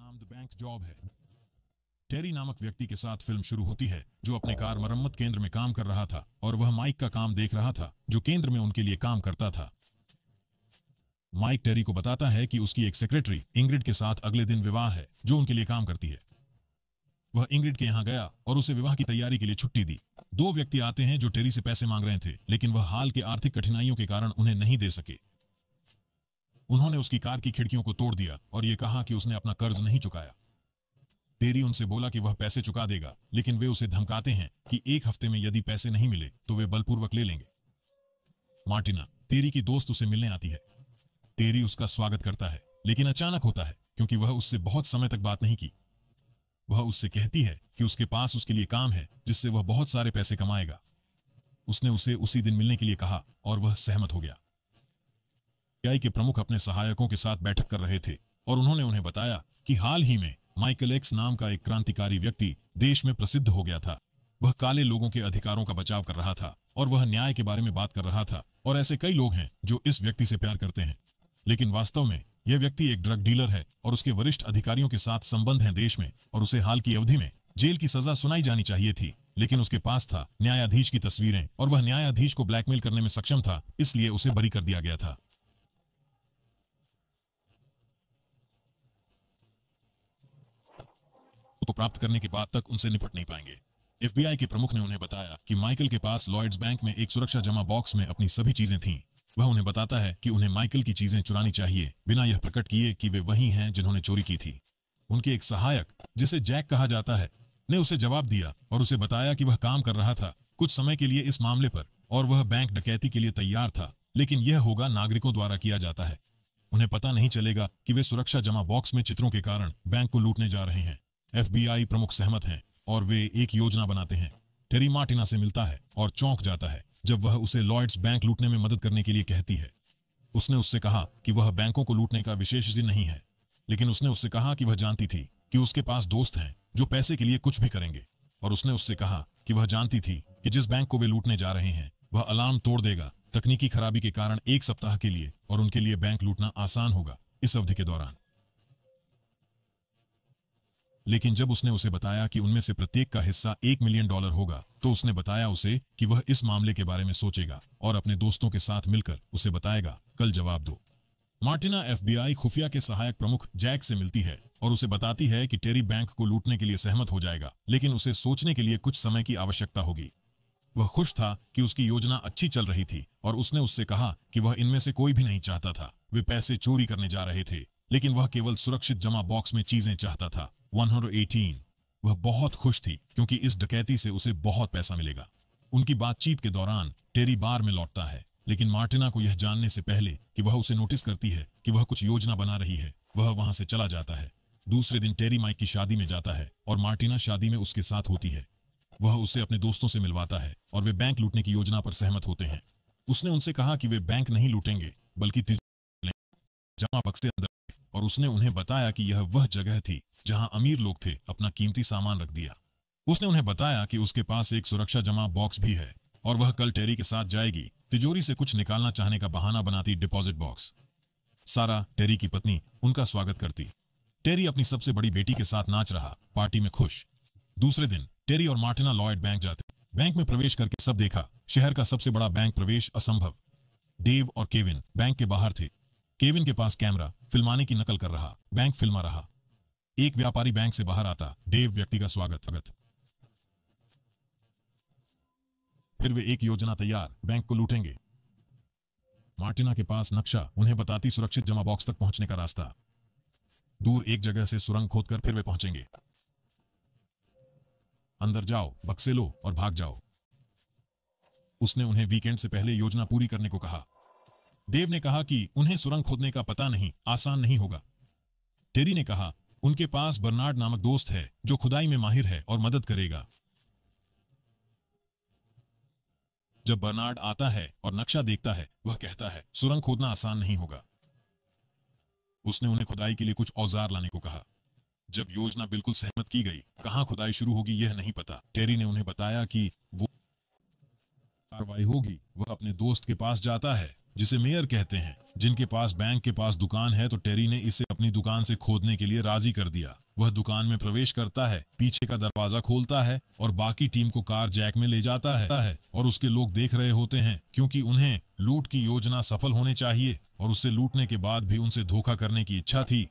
नाम the bank job है। टेरी नामक व्यक्ति के साथ फिल्म शुरू होती है, जो अपने कार मरम्मत केंद्र में काम कर रहा था और वह माइक का काम देख रहा था, जो केंद्र में उनके लिए काम करता था। माइक टेरी को बताता है कि उसकी एक सेक्रेटरी इंग्रिड के साथ अगले दिन विवाह है, जो उनके लिए काम करती है। वह इंग्रिड के यहाँ गया और उसे विवाह की तैयारी के लिए छुट्टी दी। दो व्यक्ति आते हैं जो टेरी से पैसे मांग रहे थे, लेकिन वह हाल के आर्थिक कठिनाइयों के कारण उन्हें नहीं दे सके। उन्होंने उसकी कार की खिड़कियों को तोड़ दिया और यह कहा कि उसने अपना कर्ज नहीं चुकाया। टेरी उनसे बोला कि वह पैसे चुका देगा, लेकिन वे उसे धमकाते हैं कि एक हफ्ते में यदि पैसे नहीं मिले तो वे बलपूर्वक ले लेंगे। मार्टिना, टेरी की दोस्त, उसे मिलने आती है। टेरी उसका स्वागत करता है, लेकिन अचानक होता है क्योंकि वह उससे बहुत समय तक बात नहीं की। वह उससे कहती है कि उसके पास उसके लिए काम है जिससे वह बहुत सारे पैसे कमाएगा। उसने उसे उसी दिन मिलने के लिए कहा और वह सहमत हो गया। FBI के प्रमुख अपने सहायकों के साथ बैठक कर रहे थे और उन्होंने उन्हें बताया कि हाल ही में माइकल एक्स नाम का एक क्रांतिकारी व्यक्ति देश में प्रसिद्ध हो गया था। वह काले लोगों के अधिकारों का बचाव कर रहा था और वह न्याय के बारे में बात कर रहा था, और ऐसे कई लोग हैं जो इस व्यक्ति से प्यार करते हैं। लेकिन वास्तव में यह व्यक्ति एक ड्रग डीलर है और उसके वरिष्ठ अधिकारियों के साथ संबंध हैं देश में, और उसे हाल की अवधि में जेल की सजा सुनाई जानी चाहिए थी, लेकिन उसके पास था न्यायाधीश की तस्वीरें और वह न्यायाधीश को ब्लैकमेल करने में सक्षम था, इसलिए उसे बरी कर दिया गया था। को प्राप्त करने के बाद तक उनसे निपट नहीं पाएंगे। FBI के प्रमुख ने उन्हें बताया कि माइकल के पास लॉयड्स बैंक में एक सुरक्षा जमा बॉक्स में अपनी सभी चीजें थीं। वह उन्हें बताता है कि उन्हें माइकल की चीजें चुरानी चाहिए, बिना यह प्रकट किए कि वे वही हैं जिन्होंने चोरी की थी। उनके एक सहायक, जिसे जैक कहा जाता है, ने उसे जवाब दिया और उसे बताया कि वह काम कर रहा था कुछ समय के लिए इस मामले पर, और वह बैंक डकैती के लिए तैयार था, लेकिन यह होगा नागरिकों द्वारा किया जाता है। उन्हें पता नहीं चलेगा कि वे सुरक्षा जमा बॉक्स में चित्रों के कारण बैंक को लूटने जा रहे हैं। FBI प्रमुख सहमत हैं और वे एक योजना बनाते हैं। टेरी मार्टिना से मिलता है और चौंक जाता है जब वह उसे लॉयड्स बैंक लूटने में मदद करने के लिए कहती है। उसने उससे कहा कि वह बैंकों को लूटने का विशेषज्ञ नहीं है, लेकिन उसने उससे कहा कि वह जानती थी कि उसके पास दोस्त हैं जो पैसे के लिए कुछ भी करेंगे, और उसने उससे कहा कि वह जानती थी कि जिस बैंक को वे लूटने जा रहे हैं वह अलार्म तोड़ देगा तकनीकी खराबी के कारण एक सप्ताह के लिए, और उनके लिए बैंक लूटना आसान होगा इस अवधि के दौरान। लेकिन जब उसने उसे बताया कि उनमें से प्रत्येक का हिस्सा $1 मिलियन होगा, तो उसने बताया उसे कि वह इस मामले के बारे में सोचेगा और अपने दोस्तों के साथ मिलकर उसे बताएगा, कल जवाब दो। मार्टिना FBI खुफिया के सहायक प्रमुख जैक से मिलती है और उसे बताती है कि टेरी बैंक को लूटने के लिए सहमत हो जाएगा, लेकिन उसे सोचने के लिए कुछ समय की आवश्यकता होगी। वह खुश था कि उसकी योजना अच्छी चल रही थी और उसने उससे कहा कि वह इनमें से कोई भी नहीं चाहता था। वे पैसे चोरी करने जा रहे थे, लेकिन वह केवल सुरक्षित जमा बॉक्स में चीजें चाहता था। 118। वह बहुत खुश थी क्योंकि इस डकैती से उसे बहुत पैसा मिलेगा। उनकी बातचीत के दौरान टेरी बार में लौटता है, लेकिन मार्टिना को यह जानने से पहले कि वह उसे नोटिस करती है कि वह कुछ योजना बना रही है, वह वहां से चला जाता है। दूसरे दिन टेरी माइक की शादी में जाता है और मार्टिना शादी में उसके साथ होती है। वह उसे अपने दोस्तों से मिलवाता है और वे बैंक लूटने की योजना पर सहमत होते हैं। उसने उनसे कहा कि वे बैंक नहीं लूटेंगे बल्कि जमा बक्से अंदर, और उसने उन्हें बताया कि यह वह जगह थी जहां अमीर लोग थे अपना कीमती सामान रख दिया। उसने उन्हें बताया कि उसके पास एक सुरक्षा जमा बॉक्स भी है और वह कल टेरी के साथ जाएगी। तिजोरी से कुछ निकालना चाहने का बहाना बनाती डिपॉजिट बॉक्स। सारा, टेरी की पत्नी, उनका स्वागत करती। टेरी अपनी सबसे बड़ी बेटी के साथ नाच रहा, पार्टी में खुश। दूसरे दिन टेरी और मार्टिना लॉयड बैंक जाते। बैंक में प्रवेश करके सब देखा, शहर का सबसे बड़ा बैंक प्रवेश असंभव। डेव और केविन बैंक के बाहर थे। केविन के पास कैमरा फिल्माने की नकल कर रहा, बैंक फिल्मा रहा। एक व्यापारी बैंक से बाहर आता, डेव व्यक्ति का स्वागत। फिर वे एक योजना तैयार, बैंक को लूटेंगे। मार्टिना के पास नक्शा उन्हें बताती सुरक्षित जमा बॉक्स तक पहुंचने का रास्ता। दूर एक जगह से सुरंग खोदकर फिर वे पहुंचेंगे। अंदर जाओ, बक्से लो और भाग जाओ। उसने उन्हें वीकेंड से पहले योजना पूरी करने को कहा। डेव ने कहा कि उन्हें सुरंग खोदने का पता नहीं, आसान नहीं होगा। टेरी ने कहा उनके पास बर्नार्ड नामक दोस्त है जो खुदाई में माहिर है और मदद करेगा। जब बर्नार्ड आता है और नक्शा देखता है, वह कहता है सुरंग खोदना आसान नहीं होगा। उसने उन्हें खुदाई के लिए कुछ औजार लाने को कहा। जब योजना बिल्कुल सहमत की गई, कहां खुदाई शुरू होगी यह नहीं पता। टेरी ने उन्हें बताया कि वो कार्रवाई होगी। वह अपने दोस्त के पास जाता है जिसे मेयर कहते हैं, जिनके पास बैंक के पास दुकान है, तो टेरी ने इसे अपनी दुकान से खोदने के लिए राजी कर दिया। वह दुकान में प्रवेश करता है, पीछे का दरवाजा खोलता है और बाकी टीम को कार जैक में ले जाता है और उसके लोग देख रहे होते हैं, क्योंकि उन्हें लूट की योजना सफल होने चाहिए और उससे लूटने के बाद भी उनसे धोखा करने की इच्छा थी।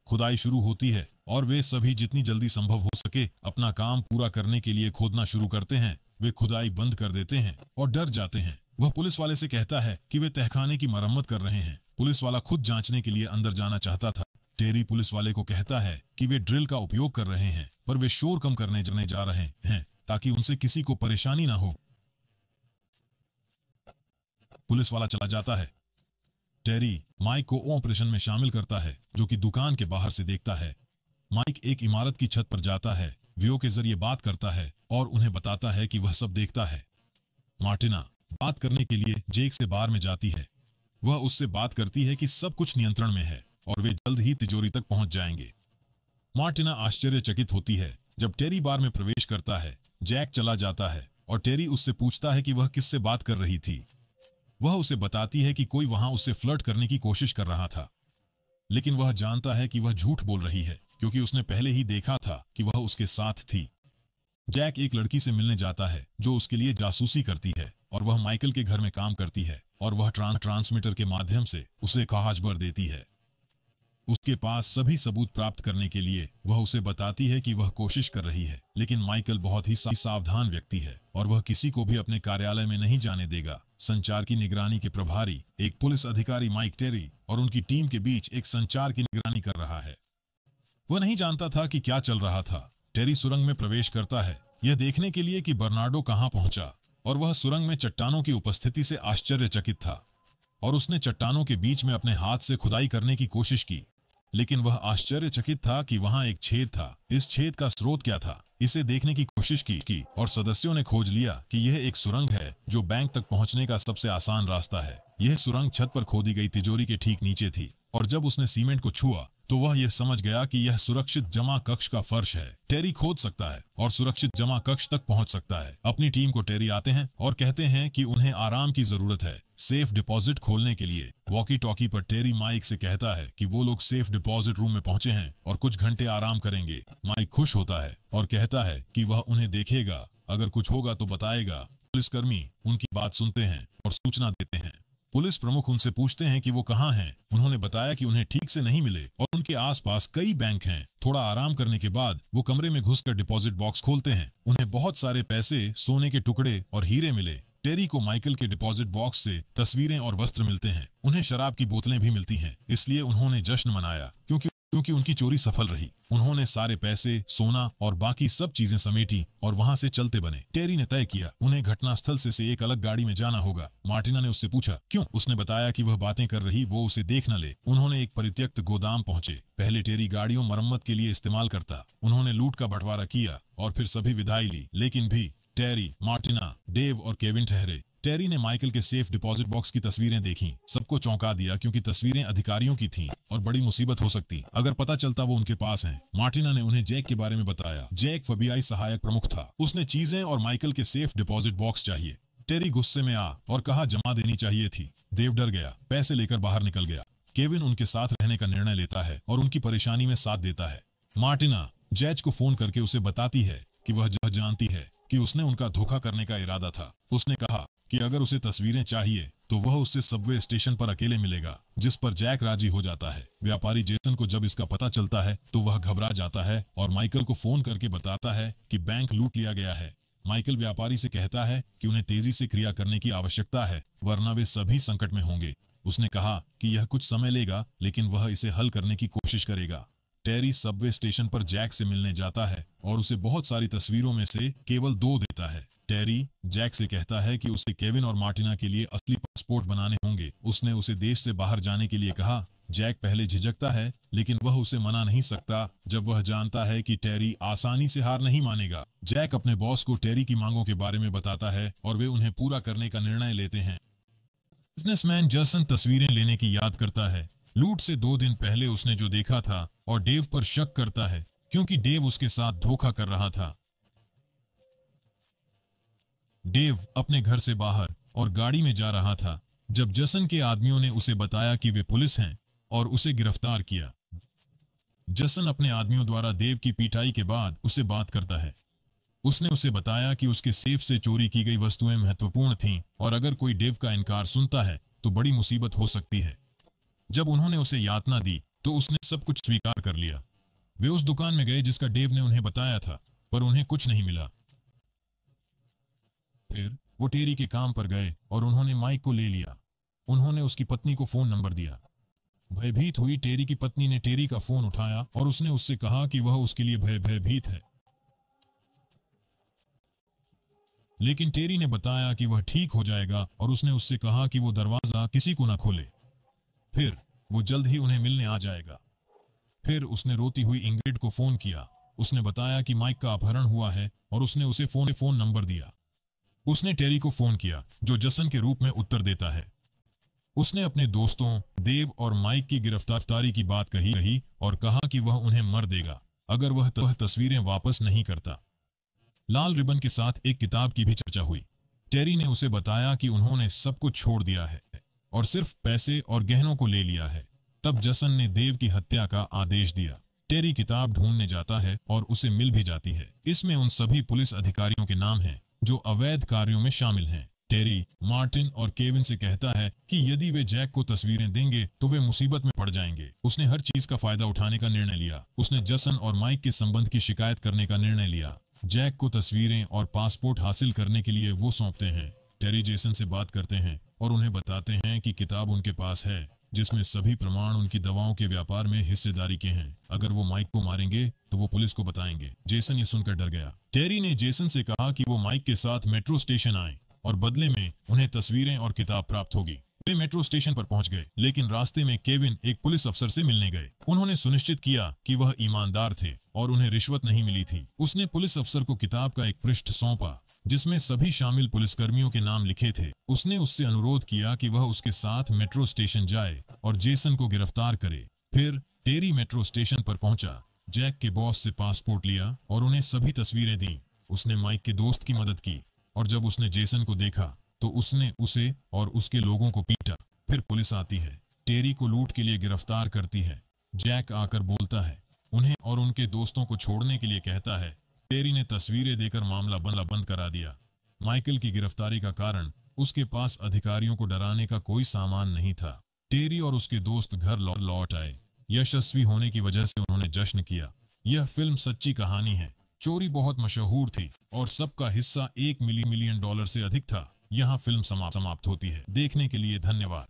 खुदाई शुरू होती है और वे सभी जितनी जल्दी संभव हो सके अपना काम पूरा करने के लिए खोदना शुरू करते हैं। वे खुदाई बंद कर देते हैं और डर जाते हैं। वह पुलिस वाले से कहता है कि वे तहखाने की मरम्मत कर रहे हैं। पुलिस वाला खुद जांचने के लिए अंदर जाना चाहता था। टेरी पुलिस वाले को कहता है कि वे ड्रिल का उपयोग कर रहे हैं, पर वे शोर कम करने जा रहे हैं ताकि उनसे किसी को परेशानी ना हो। पुलिस वाला चला जाता है। टेरी माइक को ऑपरेशन में शामिल करता है, जो कि दुकान के बाहर से देखता है। माइक एक इमारत की छत पर जाता है, वीडियो के जरिए बात करता है और उन्हें बताता है कि वह सब देखता है। मार्टिना बात करने के लिए जेक से बार में जाती है। वह उससे बात करती है कि सब कुछ नियंत्रण में है और वे जल्द ही तिजोरी तक पहुंच जाएंगे। मार्टिना आश्चर्यचकित होती है जब टेरी बार में प्रवेश करता है। जैक चला जाता है और टेरी उससे पूछता है कि वह किससे बात कर रही थी। वह उसे बताती है कि कोई वहां उससे फ्लर्ट करने की कोशिश कर रहा था, लेकिन वह जानता है कि वह झूठ बोल रही है, क्योंकि उसने पहले ही देखा था कि वह उसके साथ थी। जैक एक लड़की से मिलने जाता है जो उसके लिए जासूसी करती है और वह माइकल के घर में काम करती है और वह ट्रांसमीटर के माध्यम से उसे खबर देती है। उसके पास सभी सबूत प्राप्त करने के लिए वह उसे बताती है कि वह कोशिश कर रही है, लेकिन माइकल बहुत ही सावधान व्यक्ति है और वह किसी को भी अपने कार्यालय में नहीं जाने देगा। संचार की निगरानी के प्रभारी एक पुलिस अधिकारी माइक टेरी और उनकी टीम के बीच एक संचार की निगरानी कर रहा है। वह नहीं जानता था कि क्या चल रहा था। टेरी सुरंग में प्रवेश करता है, यह देखने के लिए कि बर्नार्डो कहां पहुंचा, और वह सुरंग में चट्टानों की उपस्थिति से आश्चर्यचकित था और उसने चट्टानों के बीच में अपने हाथ से खुदाई करने की कोशिश की, लेकिन वह आश्चर्यचकित था कि वहां एक छेद था। इस छेद का स्रोत क्या था, इसे देखने की कोशिश की और सदस्यों ने खोज लिया कि यह एक सुरंग है जो बैंक तक पहुंचने का सबसे आसान रास्ता है। यह सुरंग छत पर खोदी गई तिजोरी के ठीक नीचे थी और जब उसने सीमेंट को छुआ तो वह यह समझ गया कि यह सुरक्षित जमा कक्ष का फर्श है। टेरी खोद सकता है और सुरक्षित जमा कक्ष तक पहुंच सकता है। अपनी टीम को टेरी आते हैं और कहते हैं कि उन्हें आराम की जरूरत है सेफ डिपॉजिट खोलने के लिए। वॉकी टॉकी पर टेरी माइक से कहता है कि वो लोग सेफ डिपॉजिट रूम में पहुंचे हैं और कुछ घंटे आराम करेंगे। माइक खुश होता है और कहता है कि वह उन्हें देखेगा, अगर कुछ होगा तो बताएगा। पुलिसकर्मी उनकी बात सुनते हैं और सूचना देते हैं। पुलिस प्रमुख उनसे पूछते हैं कि वो कहाँ हैं। उन्होंने बताया कि उन्हें ठीक से नहीं मिले और उनके आसपास कई बैंक हैं। थोड़ा आराम करने के बाद वो कमरे में घुसकर डिपॉजिट बॉक्स खोलते हैं। उन्हें बहुत सारे पैसे, सोने के टुकड़े और हीरे मिले। टेरी को माइकल के डिपॉजिट बॉक्स से तस्वीरें और वस्त्र मिलते हैं। उन्हें शराब की बोतलें भी मिलती हैं, इसलिए उन्होंने जश्न मनाया क्योंकि उनकी चोरी सफल रही। उन्होंने सारे पैसे, सोना और बाकी सब चीजें समेटी और वहां से चलते बने। टेरी ने तय किया उन्हें घटनास्थल से एक अलग गाड़ी में जाना होगा। मार्टिना ने उससे पूछा क्यों। उसने बताया कि वह बातें कर रही वो उसे देख न ले। उन्होंने एक परित्यक्त गोदाम पहुंचे। पहले टेरी गाड़ियों मरम्मत के लिए इस्तेमाल करता। उन्होंने लूट का बंटवारा किया और फिर सभी विदाई ली, लेकिन भी टेरी, मार्टिना, डेव और केविन ठहरे। टेरी ने माइकल के सेफ डिपॉजिट बॉक्स की तस्वीरें देखीं। सबको चौंका दिया क्योंकि तस्वीरें अधिकारियों की थीं और बड़ी मुसीबत हो सकती अगर पता चलता वो उनके पास हैं। मार्टिना ने उन्हें जैक के बारे में बताया। जैक FBI सहायक प्रमुख था। उसने चीजें और माइकल के सेफ डिपॉजिट बॉक्स चाहिए। टेरी गुस्से में आ और कहा जमा देनी चाहिए थी। देव डर गया, पैसे लेकर बाहर निकल गया। केविन उनके साथ रहने का निर्णय लेता है और उनकी परेशानी में साथ देता है। मार्टिना जैज को फोन करके उसे बताती है कि वह जानती है कि उसने उनका धोखा करने का इरादा था। उसने कहा कि अगर उसे तस्वीरें चाहिए तो वह उससे सबवे स्टेशन पर अकेले मिलेगा, जिस पर जैक राजी हो जाता है। व्यापारी जेसन को जब इसका पता चलता है तो वह घबरा जाता है और माइकल को फोन करके बताता है कि बैंक लूट लिया गया है। माइकल व्यापारी से कहता है कि उन्हें तेजी से क्रिया करने की आवश्यकता है, वरना वे सभी संकट में होंगे। उसने कहा कि यह कुछ समय लेगा, लेकिन वह इसे हल करने की कोशिश करेगा। टेरी सबवे स्टेशन पर जैक से मिलने जाता है और उसे बहुत सारी तस्वीरों में से केवल 2 देता है। टेरी जैक से कहता है कि उसे केविन और मार्टिना के लिए असली पासपोर्ट बनाने होंगे। उसने उसे देश से बाहर जाने के लिए कहा। जैक पहले झिझकता है, लेकिन वह उसे मना नहीं सकता जब वह जानता है कि टेरी आसानी से हार नहीं मानेगा। जैक अपने बॉस को टेरी की मांगों के बारे में बताता है और वे उन्हें पूरा करने का निर्णय लेते हैं। बिजनेसमैन जसन तस्वीरें लेने की याद करता है। लूट से 2 दिन पहले उसने जो देखा था और डेव पर शक करता है क्योंकि डेव उसके साथ धोखा कर रहा था। डेव अपने घर से बाहर और गाड़ी में जा रहा था जब जसन के आदमियों ने उसे बताया कि वे पुलिस हैं और उसे गिरफ्तार किया। जसन अपने आदमियों द्वारा देव की पिटाई के बाद उसे बात करता है। उसने उसे बताया कि उसके सेफ से चोरी की गई वस्तुएं महत्वपूर्ण थीं और अगर कोई डेव का इनकार सुनता है तो बड़ी मुसीबत हो सकती है। जब उन्होंने उसे यातना दी तो उसने सब कुछ स्वीकार कर लिया। वे उस दुकान में गए जिसका डेव ने उन्हें बताया था, पर उन्हें कुछ नहीं मिला। फिर वो टेरी के काम पर गए और उन्होंने माइक को ले लिया। उन्होंने उसकी पत्नी को फोन नंबर दिया। भयभीत हुई टेरी की पत्नी ने टेरी का फोन उठाया और उसने उससे कहा कि वह उसके लिए भयभीत है, लेकिन टेरी ने बताया कि वह ठीक हो जाएगा और उसने उससे कहा कि वो दरवाजा किसी को न खोले, फिर वो जल्द ही उन्हें मिलने आ जाएगा। फिर उसने रोती हुई इंग्रिड को फोन किया। उसने बताया कि माइक का अपहरण हुआ है और उसने उसे फोन नंबर दिया। उसने टेरी को फोन किया, जो जसन के रूप में उत्तर देता है। उसने अपने दोस्तों देव और माइक की गिरफ्तारी की बात कही और कहा कि वह उन्हें मर देगा अगर वह तस्वीरें वापस नहीं करता। लाल रिबन के साथ एक किताब की भी चर्चा हुई। टेरी ने उसे बताया कि उन्होंने सब कुछ छोड़ दिया है और सिर्फ पैसे और गहनों को ले लिया है। तब जसन ने देव की हत्या का आदेश दिया। टेरी किताब ढूंढने जाता है और उसे मिल भी जाती है। इसमें उन सभी पुलिस अधिकारियों के नाम हैं जो अवैध कार्यों में शामिल हैं। टेरी मार्टिन और केविन से कहता है कि यदि वे जैक को तस्वीरें देंगे तो वे मुसीबत में पड़ जाएंगे। उसने हर चीज का फायदा उठाने का निर्णय लिया। उसने जसन और माइक के संबंध की शिकायत करने का निर्णय लिया। जैक को तस्वीरें और पासपोर्ट हासिल करने के लिए वो सौंपते हैं। टेरी जेसन से बात करते हैं और उन्हें बताते हैं कि किताब उनके पास है जिसमें सभी प्रमाण उनकी दवाओं के व्यापार में हिस्सेदारी के हैं। अगर वो माइक को मारेंगे तो वो पुलिस को बताएंगे। जेसन ये सुनकर डर गया। टेरी ने जेसन से कहा कि वो माइक के साथ मेट्रो स्टेशन आए और बदले में उन्हें तस्वीरें और किताब प्राप्त होगी। वे मेट्रो स्टेशन पर पहुंच गए, लेकिन रास्ते में केविन एक पुलिस अफसर से मिलने गए। उन्होंने सुनिश्चित किया कि वह ईमानदार थे और उन्हें रिश्वत नहीं मिली थी। उसने पुलिस अफसर को किताब का एक पृष्ठ सौंपा जिसमें सभी शामिल पुलिसकर्मियों के नाम लिखे थे। उसने उससे अनुरोध किया कि वह उसके साथ मेट्रो स्टेशन जाए और जेसन को गिरफ्तार करे। फिर टेरी मेट्रो स्टेशन पर पहुंचा, जैक के बॉस से पासपोर्ट लिया और उन्हें सभी तस्वीरें दी। उसने माइक के दोस्त की मदद की और जब उसने जेसन को देखा तो उसने उसे और उसके लोगों को पीटा। फिर पुलिस आती है, टेरी को लूट के लिए गिरफ्तार करती है। जैक आकर बोलता है, उन्हें और उनके दोस्तों को छोड़ने के लिए कहता है। टेरी ने तस्वीरें देकर मामला बंद करा दिया। माइकल की गिरफ्तारी का कारण उसके पास अधिकारियों को डराने का कोई सामान नहीं था। टेरी और उसके दोस्त घर लौट आए। यशस्वी होने की वजह से उन्होंने जश्न किया। यह फिल्म सच्ची कहानी है। चोरी बहुत मशहूर थी और सबका हिस्सा $1 मिलियन से अधिक था। यहाँ फिल्म समाप्त होती है। देखने के लिए धन्यवाद।